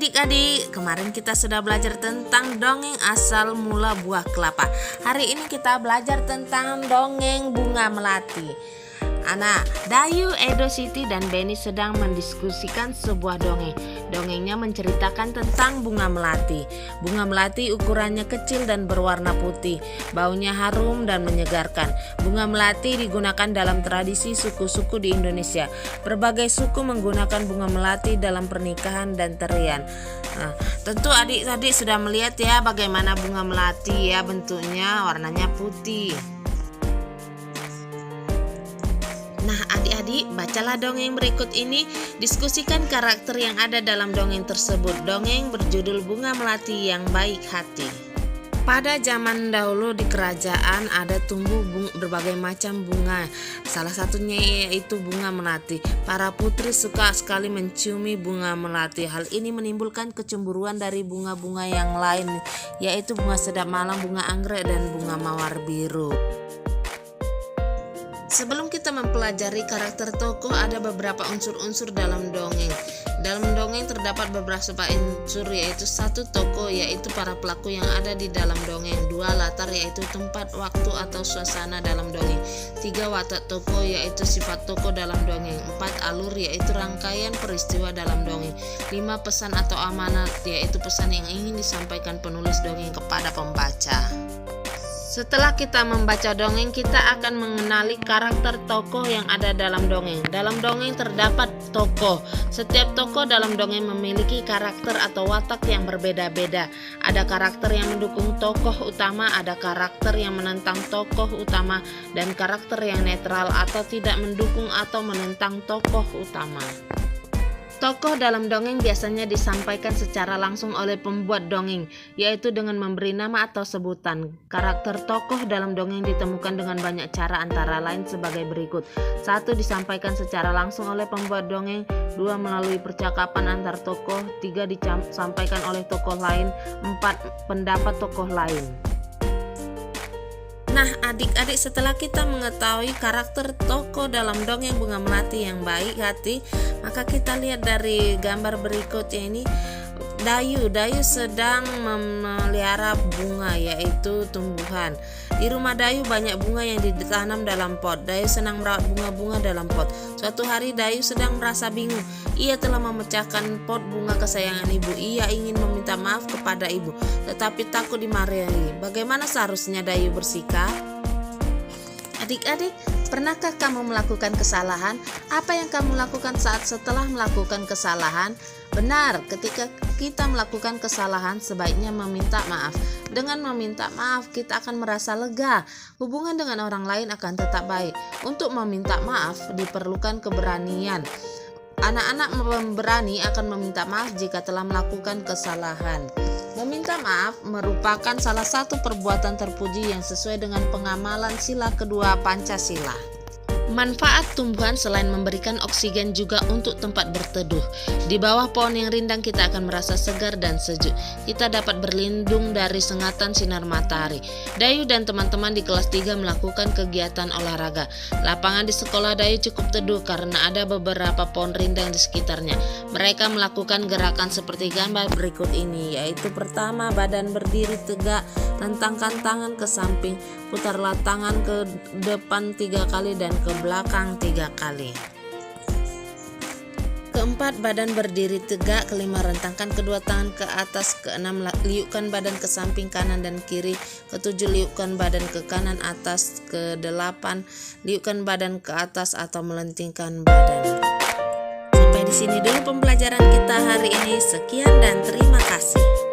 Adik-adik, kemarin kita sudah belajar tentang dongeng asal mula buah kelapa. Hari ini kita belajar tentang dongeng bunga melati. Dayu, Edo Siti, dan Benny sedang mendiskusikan sebuah dongeng. Dongengnya menceritakan tentang bunga melati. Bunga melati ukurannya kecil dan berwarna putih. Baunya harum dan menyegarkan. Bunga melati digunakan dalam tradisi suku-suku di Indonesia. Berbagai suku menggunakan bunga melati dalam pernikahan dan tarian. Tentu adik-adik sudah melihat ya bagaimana bunga melati ya, bentuknya warnanya putih. Nah, adik-adik, bacalah dongeng berikut ini. Diskusikan karakter yang ada dalam dongeng tersebut. Dongeng berjudul Bunga Melati yang Baik Hati. Pada zaman dahulu di kerajaan ada tumbuh berbagai macam bunga. Salah satunya yaitu bunga melati. Para putri suka sekali menciumi bunga melati. Hal ini menimbulkan kecemburuan dari bunga-bunga yang lain, yaitu bunga sedap malam, bunga anggrek, dan bunga mawar biru. Sebelum kita mempelajari karakter tokoh, ada beberapa unsur-unsur dalam dongeng. Dalam dongeng terdapat beberapa unsur, yaitu satu, tokoh, yaitu para pelaku yang ada di dalam dongeng. Dua, latar, yaitu tempat, waktu, atau suasana dalam dongeng. Tiga, watak tokoh, yaitu sifat tokoh dalam dongeng. Empat, alur, yaitu rangkaian peristiwa dalam dongeng. Lima, pesan atau amanat, yaitu pesan yang ingin disampaikan penulis dongeng kepada pembaca. Setelah kita membaca dongeng, kita akan mengenali karakter tokoh yang ada dalam dongeng. Dalam dongeng terdapat tokoh. Setiap tokoh dalam dongeng memiliki karakter atau watak yang berbeda-beda. Ada karakter yang mendukung tokoh utama, ada karakter yang menentang tokoh utama, dan karakter yang netral atau tidak mendukung atau menentang tokoh utama. Tokoh dalam dongeng biasanya disampaikan secara langsung oleh pembuat dongeng, yaitu dengan memberi nama atau sebutan. Karakter tokoh dalam dongeng ditemukan dengan banyak cara, antara lain sebagai berikut. 1. Disampaikan secara langsung oleh pembuat dongeng. 2. Melalui percakapan antar tokoh. 3. Disampaikan oleh tokoh lain. 4. Pendapat tokoh lain. Nah, adik-adik, setelah kita mengetahui karakter tokoh dalam dongeng Bunga Melati yang Baik Hati, maka kita lihat dari gambar berikutnya ini. Dayu sedang memelihara bunga, yaitu tumbuhan. Di rumah Dayu banyak bunga yang ditanam dalam pot. Dayu senang merawat bunga-bunga dalam pot. Suatu hari Dayu sedang merasa bingung. Ia telah memecahkan pot bunga kesayangan ibu. Ia ingin meminta maaf kepada ibu, tetapi takut dimarahi. Bagaimana seharusnya Dayu bersikap? Adik-adik, pernahkah kamu melakukan kesalahan? Apa yang kamu lakukan saat setelah melakukan kesalahan? Benar, ketika kita melakukan kesalahan sebaiknya meminta maaf. Dengan meminta maaf kita akan merasa lega. Hubungan dengan orang lain akan tetap baik. Untuk meminta maaf diperlukan keberanian. Anak-anak pemberani akan meminta maaf jika telah melakukan kesalahan. Meminta maaf merupakan salah satu perbuatan terpuji yang sesuai dengan pengamalan sila kedua Pancasila. Manfaat tumbuhan selain memberikan oksigen juga untuk tempat berteduh. Di bawah pohon yang rindang kita akan merasa segar dan sejuk. Kita dapat berlindung dari sengatan sinar matahari. Dayu dan teman-teman di kelas 3 melakukan kegiatan olahraga. Lapangan di sekolah Dayu cukup teduh karena ada beberapa pohon rindang di sekitarnya. Mereka melakukan gerakan seperti gambar berikut ini, yaitu pertama, badan berdiri tegak, rentangkan tangan ke samping, putarlah tangan ke depan 3 kali dan ke belakang 3 kali. Keempat, badan berdiri tegak. Kelima, rentangkan kedua tangan ke atas. Keenam, liukkan badan ke samping kanan dan kiri. Ketujuh, liukkan badan ke kanan atas. Kedelapan, liukkan badan ke atas atau melentingkan badan. Sampai di sini dulu pembelajaran kita hari ini. Sekian dan terima kasih.